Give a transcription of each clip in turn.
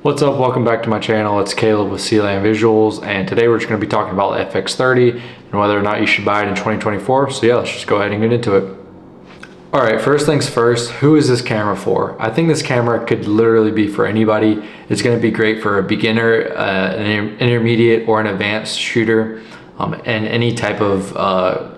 What's up? Welcome back to my channel. It's Caleb with Sealand Visuals, and today we're just going to be talking about the FX30 and whether or not you should buy it in 2024. So yeah, let's just go ahead and get into it. All right, first things first, who is this camera for? I think this camera could literally be for anybody. It's going to be great for a beginner, an intermediate, or an advanced shooter, and any type of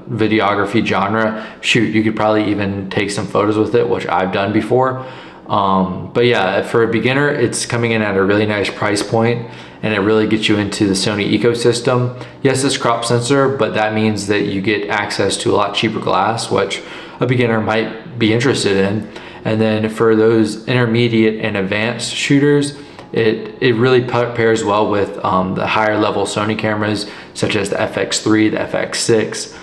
videography genre. Shoot, you could probably even take some photos with it, which I've done before. But yeah, for a beginner, it's coming in at a really nice price point, and it really gets you into the Sony ecosystem. Yes, it's crop sensor, but that means that you get access to a lot cheaper glass, which a beginner might be interested in. And then for those intermediate and advanced shooters, it really pairs well with the higher level Sony cameras, such as the FX3, the FX6.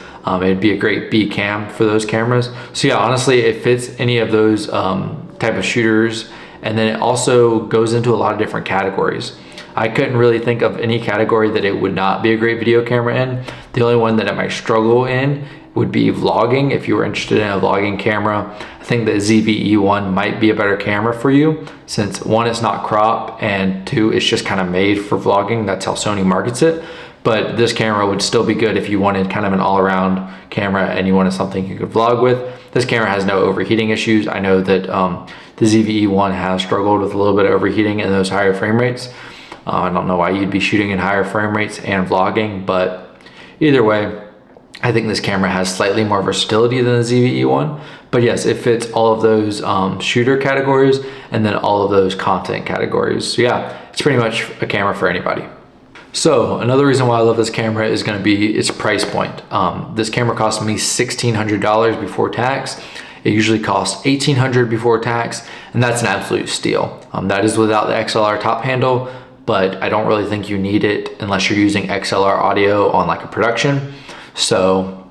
It'd be a great B cam for those cameras. So yeah, honestly, it fits any of those type of shooters, and then it also goes into a lot of different categories. I couldn't really think of any category that it would not be a great video camera in. The only one that it might struggle in would be vlogging. If you were interested in a vlogging camera, I think the ZVE1 might be a better camera for you, since one, it's not crop, and two, it's just kind of made for vlogging. That's how Sony markets it. But this camera would still be good if you wanted kind of an all-around camera and you wanted something you could vlog with. This camera has no overheating issues. I know that the ZVE1 has struggled with a little bit of overheating in those higher frame rates. I don't know why you'd be shooting in higher frame rates and vlogging, but either way, I think this camera has slightly more versatility than the ZVE1. But yes, it fits all of those shooter categories and then all of those content categories. So yeah, it's pretty much a camera for anybody. So another reason why I love this camera is going to be its price point. This camera cost me $1,600 before tax. It usually costs $1,800 before tax, and that's an absolute steal. That is without the XLR top handle, but I don't really think you need it unless you're using XLR audio on like a production. So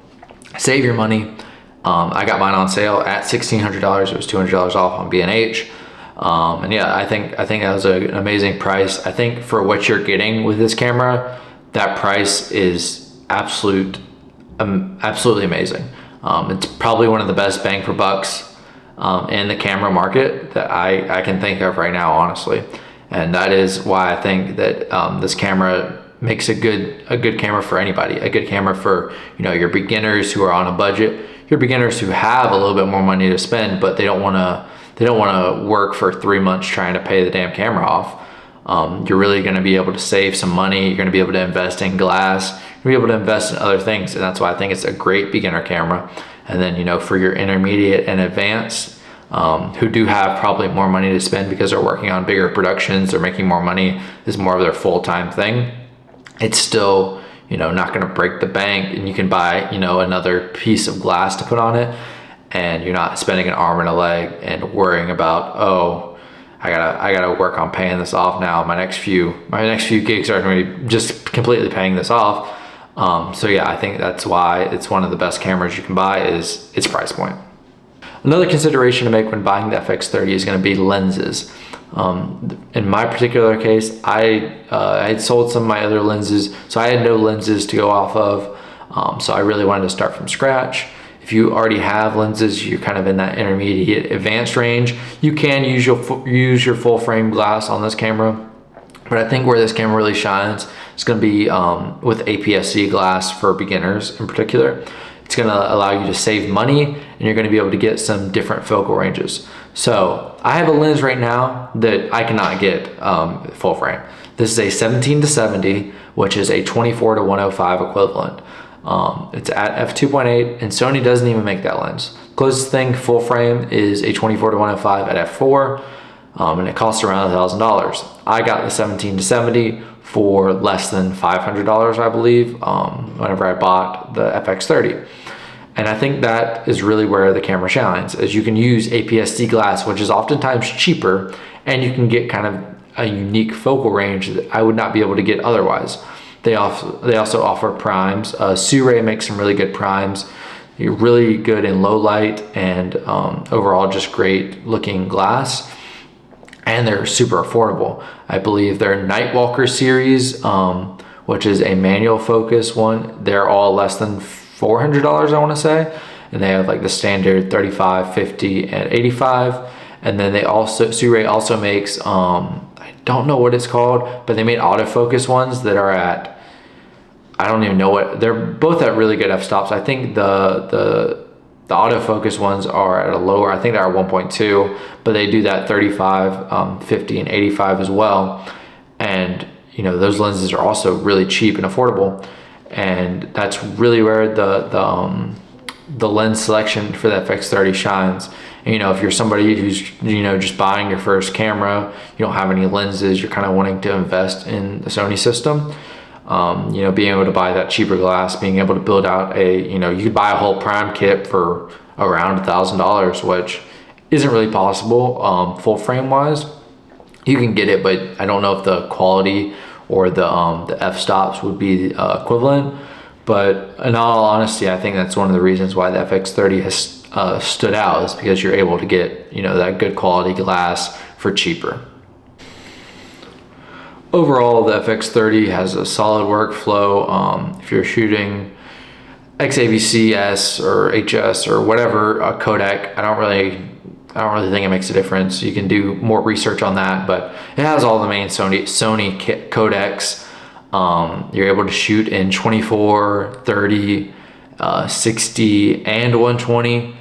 save your money. I got mine on sale at $1,600. It was $200 off on B&H. And yeah, I think that was an amazing price. I think for what you're getting with this camera, that price is absolutely amazing. It's probably one of the best bang for bucks in the camera market that I can think of right now, honestly. And that is why I think that this camera makes a good camera for anybody. A good camera for, you know, your beginners who are on a budget, your beginners who have a little bit more money to spend, but they don't want to work for 3 months trying to pay the damn camera off. You're really going to be able to save some money. You're going to be able to invest in glass. You're going to be able to invest in other things. And that's why I think it's a great beginner camera. And then, you know, for your intermediate and advanced, who do have probably more money to spend because they're working on bigger productions, they're making more money, is more of their full-time thing. It's still, you know, not going to break the bank, and you can buy, you know, another piece of glass to put on it. And you're not spending an arm and a leg and worrying about, oh, I gotta work on paying this off now. My next few gigs are going to be just completely paying this off. So yeah, I think that's why it's one of the best cameras you can buy, is its price point. Another consideration to make when buying the FX30 is going to be lenses. In my particular case, I had sold some of my other lenses, so I had no lenses to go off of. So I really wanted to start from scratch. If you already have lenses, you're kind of in that intermediate advanced range. You can use your full frame glass on this camera, but I think where this camera really shines is going to be with APS-C glass for beginners in particular. It's going to allow you to save money, and you're going to be able to get some different focal ranges. So I have a lens right now that I cannot get full frame. This is a 17-70, which is a 24-105 equivalent. It's at f2.8, and Sony doesn't even make that lens. Closest thing full frame is a 24-105 at f4, and it costs around $1,000. I got the 17-70 for less than $500, I believe, whenever I bought the FX30. And I think that is really where the camera shines, is you can use APS-C glass, which is oftentimes cheaper, and you can get kind of a unique focal range that I would not be able to get otherwise. They also offer primes. Sirui makes some really good primes. You're really good in low light, and overall just great looking glass. And they're super affordable. I believe their Nightwalker series, which is a manual focus one, they're all less than $400, I want to say. And they have like the standard 35, 50, and 85. And then Sirui also makes, I don't know what it's called, but they made autofocus ones that are at, I don't even know what, they're both at really good f-stops. I think the autofocus ones are at a lower, I think they're at 1.2, but they do that 35, 50, and 85 as well. And you know, those lenses are also really cheap and affordable. And that's really where the lens selection for the FX30 shines. And, you know, if you're somebody who's, you know, just buying your first camera, you don't have any lenses, you're kind of wanting to invest in the Sony system, you know, being able to buy that cheaper glass, being able to build out a, you know, you could buy a whole prime kit for around $1,000, which isn't really possible full frame wise. You can get it, but I don't know if the quality or the f-stops would be equivalent. But in all honesty, I think that's one of the reasons why the FX30 has stood out, is because you're able to get, you know, that good quality glass for cheaper. Overall, the FX30 has a solid workflow. If you're shooting XAVC-S or HS or whatever codec, I don't really think it makes a difference. You can do more research on that, but it has all the main Sony codecs. You're able to shoot in 24, 30, 60, and 120.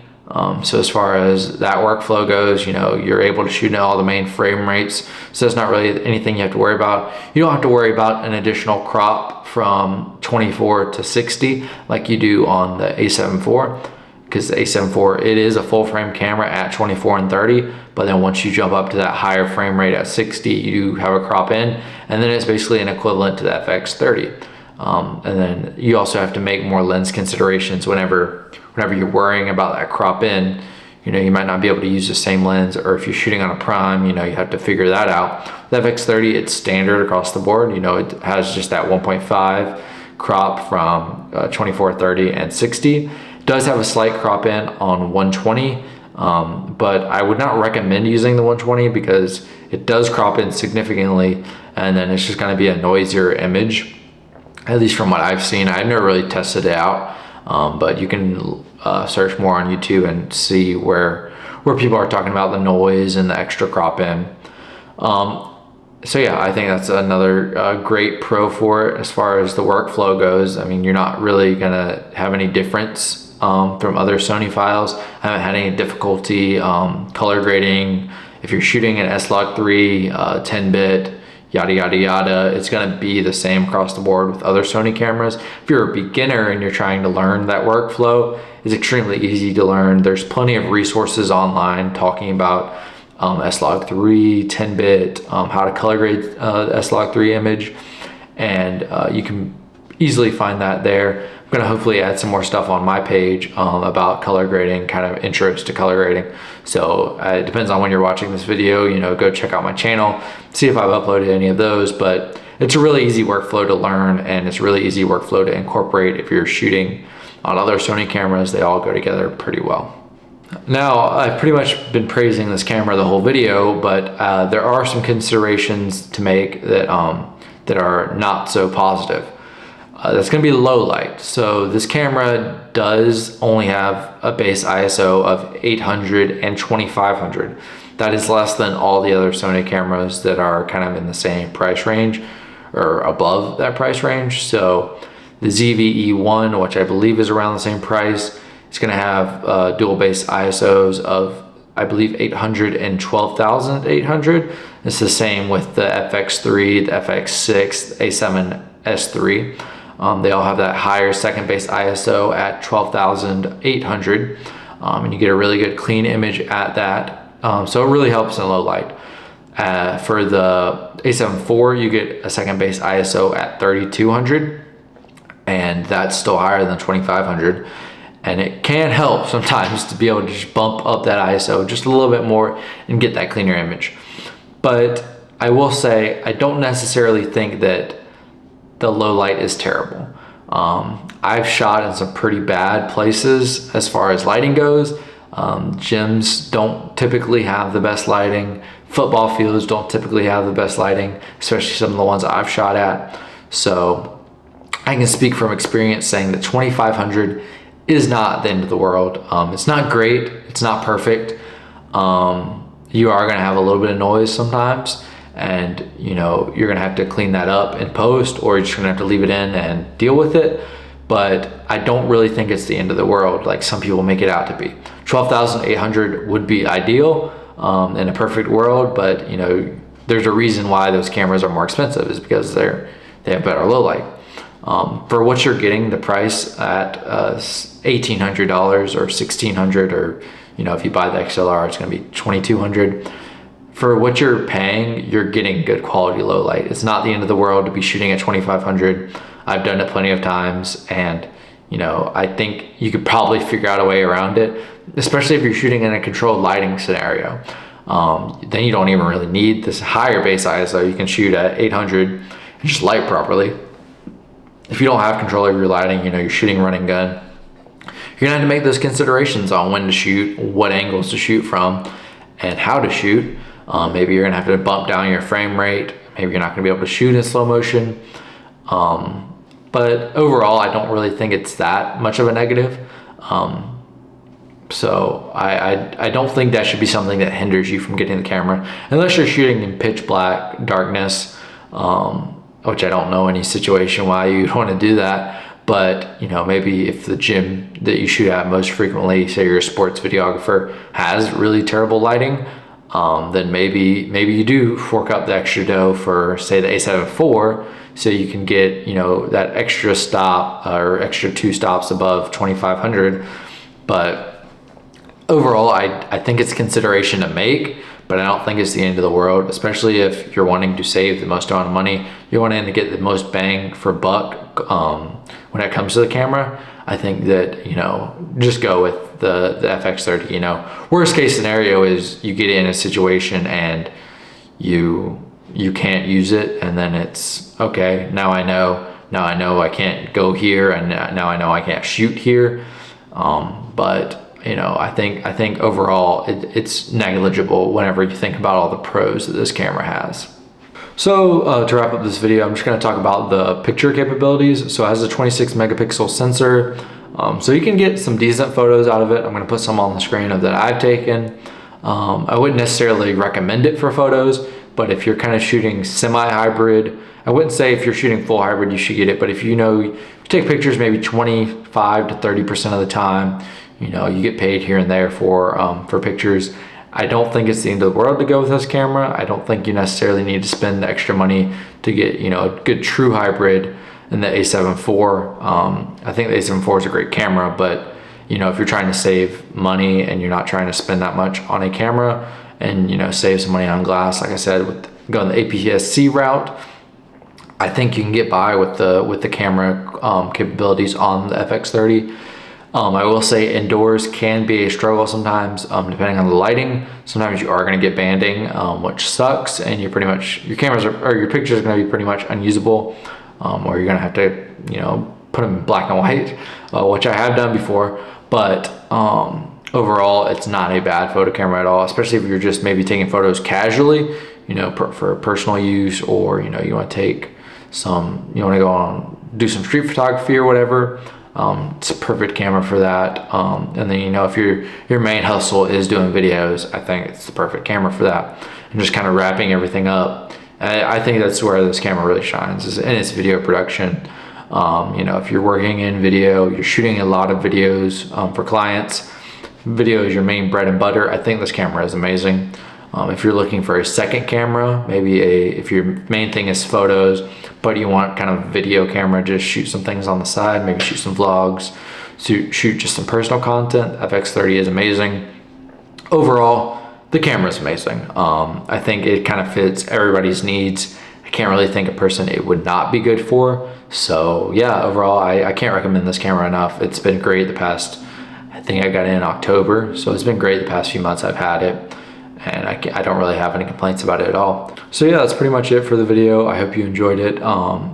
So as far as that workflow goes, you know, you're able to shoot in all the main frame rates. So that's not really anything you have to worry about. You don't have to worry about an additional crop from 24 to 60 like you do on the A7 IV, because the A7 IV, it is a full frame camera at 24 and 30, but then once you jump up to that higher frame rate at 60, you have a crop in, and then it's basically an equivalent to the FX30. And then you also have to make more lens considerations whenever you're worrying about that crop in. You know, you might not be able to use the same lens, or if you're shooting on a prime, you know, you have to figure that out. The FX30, it's standard across the board. You know, it has just that 1.5 crop from 24, 30, and 60. It does have a slight crop in on 120, but I would not recommend using the 120 because it does crop in significantly, and then it's just going to be a noisier image, at least from what I've seen. I've never really tested it out, but you can search more on YouTube and see where people are talking about the noise and the extra crop in. So yeah, I think that's another great pro for it as far as the workflow goes. I mean, you're not really gonna have any difference from other Sony files. I haven't had any difficulty color grading. If you're shooting an S-Log3 10-bit, yada yada yada, it's going to be the same across the board with other Sony cameras. If you're a beginner and you're trying to learn that workflow, it's extremely easy to learn. There's plenty of resources online talking about S-Log3 10-bit, how to color grade the S-Log3 image, and you can easily find that there. I'm going to hopefully add some more stuff on my page about color grading, kind of intros to color grading. So it depends on when you're watching this video, you know, go check out my channel, see if I've uploaded any of those. But it's a really easy workflow to learn, and it's a really easy workflow to incorporate if you're shooting on other Sony cameras. They all go together pretty well. Now, I've pretty much been praising this camera the whole video, but there are some considerations to make that are not so positive. That's going to be low light. So this camera does only have a base ISO of 800 and 2500. That is less than all the other Sony cameras that are kind of in the same price range or above that price range. So the ZV-E1, which I believe is around the same price, is going to have dual base ISOs of, I believe, 800 and 12,800. It's the same with the FX3, the FX6, the A7S3. They all have that higher second base ISO at 12,800, and you get a really good clean image at that. So it really helps in low light. For the A7 IV, you get a second base ISO at 3,200, and that's still higher than 2,500. And it can help sometimes to be able to just bump up that ISO just a little bit more and get that cleaner image. But I will say, I don't necessarily think that the low light is terrible. I've shot in some pretty bad places as far as lighting goes. Gyms don't typically have the best lighting. Football fields don't typically have the best lighting, especially some of the ones I've shot at. So I can speak from experience saying that 2,500 is not the end of the world. It's not great, it's not perfect. You are gonna have a little bit of noise sometimes, and you know, you're gonna have to clean that up in post, or you're just gonna have to leave it in and deal with it. But I don't really think it's the end of the world like some people make it out to be. 12,800 would be ideal in a perfect world, but you know, there's a reason why those cameras are more expensive, is because they have better low light. For what you're getting, the price at $1,800 or $1,600, or you know, if you buy the XLR, it's going to be $2,200. For what you're paying, you're getting good quality low light. It's not the end of the world to be shooting at 2,500. I've done it plenty of times, and you know, I think you could probably figure out a way around it, especially if you're shooting in a controlled lighting scenario. Then you don't even really need this higher base ISO. You can shoot at 800 and just light properly. If you don't have control over your lighting, you know, you're shooting running gun, you're gonna have to make those considerations on when to shoot, what angles to shoot from, and how to shoot. Maybe you're gonna have to bump down your frame rate. Maybe you're not gonna be able to shoot in slow motion. But overall, I don't really think it's that much of a negative. So I don't think that should be something that hinders you from getting the camera, unless you're shooting in pitch black darkness, which I don't know any situation why you'd want to do that. But you know, maybe if the gym that you shoot at most frequently, say you're a sports videographer, has really terrible lighting, then maybe you do fork up the extra dough for, say, the A7 IV, so you can get, you know, that extra stop or extra 2 stops above 2,500. But overall, I think it's a consideration to make, but I don't think it's the end of the world, especially if you're wanting to save the most amount of money. You're wanting to get the most bang for buck when it comes to the camera. I think that, you know, just go with the FX30. You know, worst case scenario is you get in a situation and you can't use it, and then it's okay, now I know I can't go here, and now I know I can't shoot here. But you know, I think overall it's negligible whenever you think about all the pros that this camera has. So to wrap up this video, I'm just going to talk about the picture capabilities. So it has a 26 megapixel sensor, so you can get some decent photos out of it. I'm going to put some on the screen of that I've taken. I wouldn't necessarily recommend it for photos, but if you're kind of shooting semi-hybrid, I wouldn't say if you're shooting full hybrid you should get it, but if you know you take pictures maybe 25 to 30% of the time, you know, you get paid here and there for pictures, I don't think it's the end of the world to go with this camera. I don't think you necessarily need to spend the extra money to get, you know, a good true hybrid in the A7 IV. I think the A7 IV is a great camera, but you know, if you're trying to save money and you're not trying to spend that much on a camera, and you know, save some money on glass, like I said, with going the APS-C route, I think you can get by with the camera capabilities on the FX30. I will say indoors can be a struggle sometimes, depending on the lighting. Sometimes you are going to get banding, which sucks, and your cameras or your pictures are going to be pretty much unusable, or you're going to have to, you know, put them in black and white, which I have done before. But overall, it's not a bad photo camera at all, especially if you're just maybe taking photos casually, you know, for personal use, or you know, you want to take some, you want to go on, do some street photography or whatever. It's a perfect camera for that. And then, you know, if your main hustle is doing videos, I think it's the perfect camera for that. And just kind of wrapping everything up, I think that's where this camera really shines, is in its video production. You know, if you're working in video, you're shooting a lot of videos for clients, video is your main bread and butter, I think this camera is amazing. If you're looking for a second camera, maybe if your main thing is photos, but you want kind of video camera, just shoot some things on the side, maybe shoot some vlogs, shoot just some personal content, FX30 is amazing. Overall, the camera is amazing. I think it kind of fits everybody's needs. I can't really think a person it would not be good for. So yeah, overall, I can't recommend this camera enough. It's been great the past, I think I got it in October, so it's been great the past few months I've had it, and I don't really have any complaints about it at all. So yeah, that's pretty much it for the video. I hope you enjoyed it.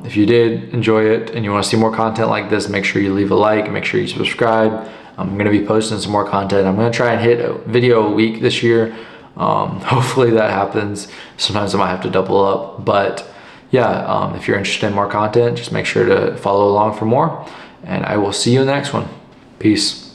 If you did enjoy it and you want to see more content like this, make sure you leave a like, make sure you subscribe. I'm going to be posting some more content. I'm going to try and hit a video a week this year. Hopefully that happens. Sometimes I might have to double up, but yeah, if you're interested in more content, just make sure to follow along for more, and I will see you in the next one. Peace.